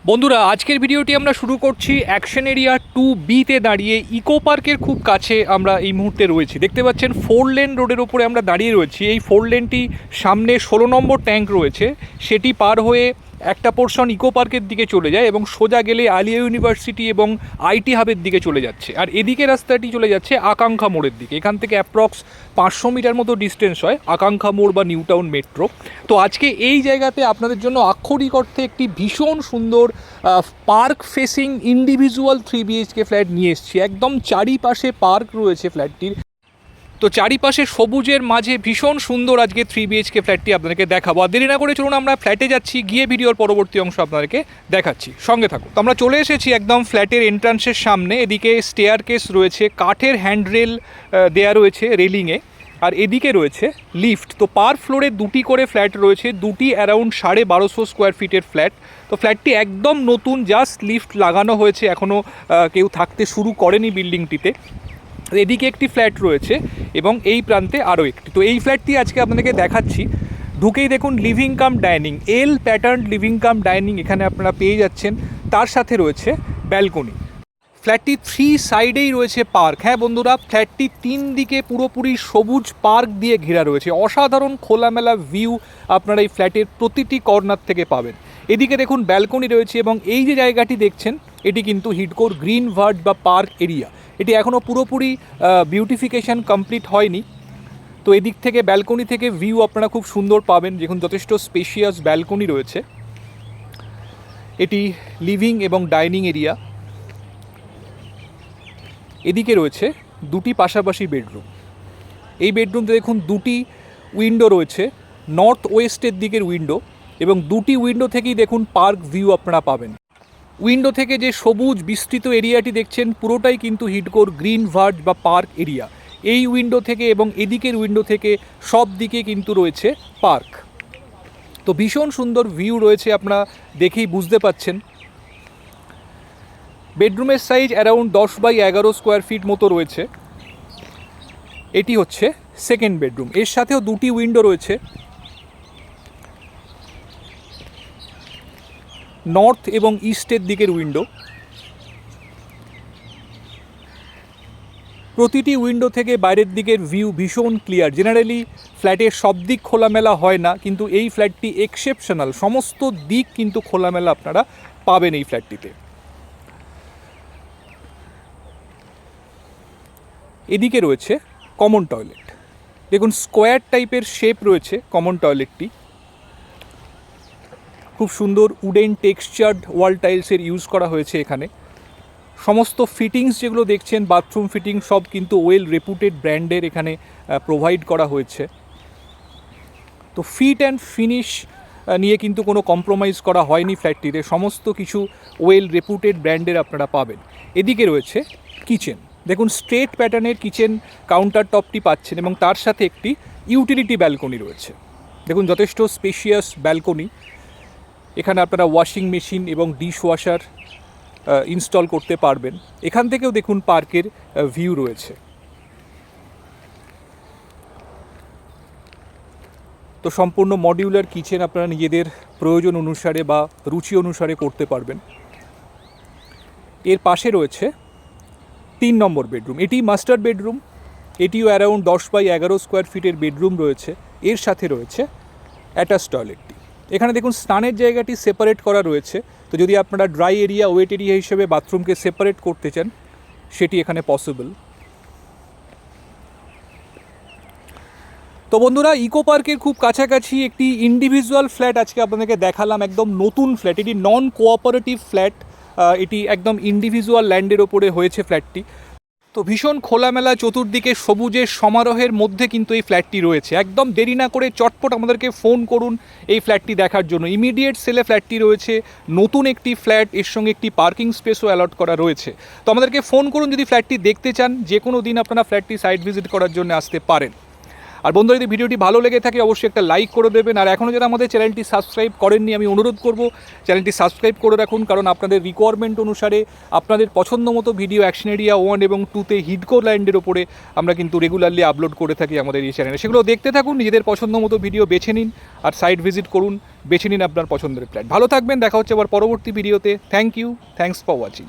বন্ধুরা, আজকের ভিডিওটি আমরা শুরু করছি অ্যাকশন এরিয়া 2B-তে দাঁড়িয়ে ইকো পার্কের খুব কাছে আমরা এই মুহূর্তে রয়েছি। দেখতে পাচ্ছেন 4 লেন রোডের ওপরে আমরা দাঁড়িয়ে রয়েছি। এই 4 লেনটি সামনে 16 নম্বর ট্যাঙ্ক রয়েছে, সেটি পার হয়ে একটা পোর্শন ইকো পার্কের দিকে চলে যায় এবং সোজা গেলে আলিয়া ইউনিভার্সিটি এবং আইটি হাবের দিকে চলে যাচ্ছে। আর এদিকে রাস্তাটি চলে যাচ্ছে আকাঙ্ক্ষা মোড়ের দিকে। এখান থেকে অ্যাপ্রক্স 500 মিটার মতো ডিস্টেন্স হয় আকাঙ্ক্ষা মোড় বা নিউ টাউন মেট্রো। তো আজকে এই জায়গাতে আপনাদের জন্য আক্ষরিক অর্থে একটি ভীষণ সুন্দর park facing individual 3 BHK flat নিয়ে এসেছি। একদম চারিপাশে পার্ক রয়েছে ফ্ল্যাটটির। তো চারিপাশে সবুজের মাঝে ভীষণ সুন্দর আজকে 3 BHK ফ্ল্যাটটি আপনাদেরকে দেখাবো। আর দেরি না করে চলুন আমরা ফ্ল্যাটে যাচ্ছি, গিয়ে ভিডিওর পরবর্তী অংশ আপনাদেরকে দেখাচ্ছি, সঙ্গে থাকুন। তো আমরা চলে এসেছি একদম ফ্ল্যাটের এন্ট্রান্সের সামনে। এদিকে স্টেয়ার কেস রয়েছে, কাঠের হ্যান্ডরেল দেয়া রয়েছে রেলিংয়ে, আর এদিকে রয়েছে লিফট। তো পার ফ্লোরে দুটি করে ফ্ল্যাট রয়েছে, দুটি অ্যারাউন্ড 1250 স্কোয়ার ফিটের ফ্ল্যাট। তো ফ্ল্যাটটি একদম নতুন, জাস্ট লিফট লাগানো হয়েছে, এখনও কেউ থাকতে শুরু করেনি বিল্ডিংটিতে। এদিকে একটি ফ্ল্যাট রয়েছে এবং এই প্রান্তে আরও একটি। তো এই ফ্ল্যাটটি আজকে আপনাদেরকে দেখাচ্ছি। ঢুকেই দেখুন লিভিং কাম ডাইনিং, এল প্যাটার্ন লিভিং কাম ডাইনিং এখানে আপনারা পেয়ে যাচ্ছেন। তার সাথে রয়েছে ব্যালকনি। ফ্ল্যাটটি 3 সাইডেই রয়েছে পার্ক। হ্যাঁ বন্ধুরা, ফ্ল্যাটটি 3 দিকে পুরোপুরি সবুজ পার্ক দিয়ে ঘেরা রয়েছে। অসাধারণ খোলামেলা ভিউ আপনারা এই ফ্ল্যাটের প্রতিটি কর্নার থেকে পাবেন। এদিকে দেখুন ব্যালকনি রয়েছে এবং এই যে জায়গাটি দেখছেন এটি কিন্তু হিডকোর গ্রিন ভার্ড বা পার্ক এরিয়া। এটি এখনও পুরোপুরি বিউটিফিকেশন কমপ্লিট হয়নি। তো এদিক থেকে ব্যালকনি থেকে ভিউ আপনারা খুব সুন্দর পাবেন, দেখুন যথেষ্ট স্পেশিয়াস ব্যালকনি রয়েছে। এটি লিভিং এবং ডাইনিং এরিয়া। এদিকে রয়েছে দুটি পাশাপাশি বেডরুম। এই বেডরুমতে দেখুন দুটি উইন্ডো রয়েছে, নর্থ ওয়েস্টের দিকের উইন্ডো, এবং দুটি উইন্ডো থেকেই দেখুন পার্ক ভিউ আপনারা পাবেন। উইন্ডো থেকে যে সবুজ বিস্তৃত এরিয়াটি দেখছেন পুরোটাই কিন্তু হিডকোর গ্রিন ভার্ড বা পার্ক এরিয়া। এই উইন্ডো থেকে এবং এদিকের উইন্ডো থেকে সব দিকে কিন্তু রয়েছে পার্ক। তো ভীষণ সুন্দর ভিউ রয়েছে, আপনারা দেখেই বুঝতে পাচ্ছেন। বেডরুমের size around 10x11 square feet মতো রয়েছে। এটি হচ্ছে সেকেন্ড বেডরুম, এর সাথেও দুটি উইন্ডো রয়েছে, নর্থ এবং ইস্টের দিকের উইন্ডো। প্রতিটি উইন্ডো থেকে বাইরের দিকের ভিউ ভীষণ ক্লিয়ার। জেনারেলি ফ্ল্যাটের সব দিক খোলামেলা হয় না, কিন্তু এই ফ্ল্যাটটি এক্সেপশনাল, সমস্ত দিক কিন্তু খোলামেলা আপনারা পাবেন এই ফ্ল্যাটটিতে। এদিকে রয়েছে কমন টয়লেট। দেখুন স্কোয়ার টাইপের শেপ রয়েছে কমন টয়লেটটি। খুব সুন্দর উডেন টেক্সচার্ড ওয়াল টাইলসের ইউজ করা হয়েছে এখানে। সমস্ত ফিটিংস যেগুলো দেখছেন বাথরুম ফিটিং সব কিন্তু ওয়েল রেপুটেড ব্র্যান্ডের এখানে প্রোভাইড করা হয়েছে। তো ফিট অ্যান্ড ফিনিশ নিয়ে কিন্তু কোনো কম্প্রোমাইজ করা হয়নি ফ্ল্যাটটিতে, সমস্ত কিছু ওয়েল রেপুটেড ব্র্যান্ডের আপনারা পাবেন। এদিকে রয়েছে কিচেন। দেখুন স্ট্রেট প্যাটার্নের কিচেন কাউন্টার টপটি পাচ্ছেন এবং তার সাথে একটি ইউটিলিটি ব্যালকনি রয়েছে। দেখুন যথেষ্ট স্পেশিয়াস ব্যালকনি। এখানে আপনারা ওয়াশিং মেশিন এবং ডিশ ওয়াশার ইনস্টল করতে পারবেন। এখান থেকেও দেখুন পার্কের ভিউ রয়েছে। তো সম্পূর্ণ মডিউলার কিচেন আপনারা নিজেদের প্রয়োজন অনুসারে বা রুচি অনুসারে করতে পারবেন। এর পাশে রয়েছে 3 নম্বর বেডরুম। এটি মাস্টার বেডরুম। এটিও অ্যারাউন্ড 10x11 স্কোয়ার ফিটের বেডরুম রয়েছে। এর সাথে রয়েছে অ্যাটাচ টয়লেটটি। এখানে দেখুন স্নানের জায়গাটি সেপারেট করা রয়েছে। তো যদি আপনারা ড্রাই এরিয়া ওয়েট এরিয়া হিসেবে বাথরুমকে সেপারেট করতে চান সেটি এখানে পসিবল। তো বন্ধুরা, ইকো পার্কের খুব কাছাকাছি একটি ইন্ডিভিজুয়াল ফ্ল্যাট আজকে আপনাদেরকে দেখালাম। একদম নতুন ফ্ল্যাট, এটি নন কোঅপারেটিভ ফ্ল্যাট। এটি একদম ইন্ডিভিজুয়াল ল্যান্ডের ওপরে হয়েছে ফ্ল্যাটটি। তো ভীষণ খোলামেলা চতুর্দিকে সবুজের সমারোহের মধ্যে কিন্তু এই ফ্ল্যাটটি রয়েছে। একদম দেরি না করে চটপট আমাদেরকে ফোন করুন এই ফ্ল্যাটটি দেখার জন্য। ইমিডিয়েট সেলে ফ্ল্যাটটি রয়েছে, নতুন একটি ফ্ল্যাট, এর সঙ্গে একটি পার্কিং স্পেসও অ্যালট করা রয়েছে। তো আমাদেরকে ফোন করুন যদি ফ্ল্যাটটি দেখতে চান। যে কোনো দিন আপনারা ফ্ল্যাটটি সাইট ভিজিট করার জন্য আসতে পারেন। আর বন্ধুরা, যদি ভিডিওটি ভালো লেগে থাকে অবশ্যই একটা লাইক করে দেবেন। আর এখনও যারা আমাদের চ্যানেলটি সাবস্ক্রাইব করেননি, আমি অনুরোধ করব চ্যানেলটি সাবস্ক্রাইব করে রাখুন, কারণ আপনাদের রিকোয়ারমেন্ট অনুসারে আপনাদের পছন্দ মতো ভিডিও অ্যাকশন এরিয়া 1 এবং 2তে হিডকো ল্যান্ডের ওপরে আমরা কিন্তু রেগুলারলি আপলোড করে থাকি আমাদের এই চ্যানেলে। সেগুলো দেখতে থাকুন, নিজেদের পছন্দ মতো ভিডিও বেছে নিন আর সাইট ভিজিট করুন, বেছে নিন আপনার পছন্দের ফ্ল্যাট। ভালো থাকবেন, দেখা হচ্ছে আবার পরবর্তী ভিডিওতে। Thank you, thanks for watching.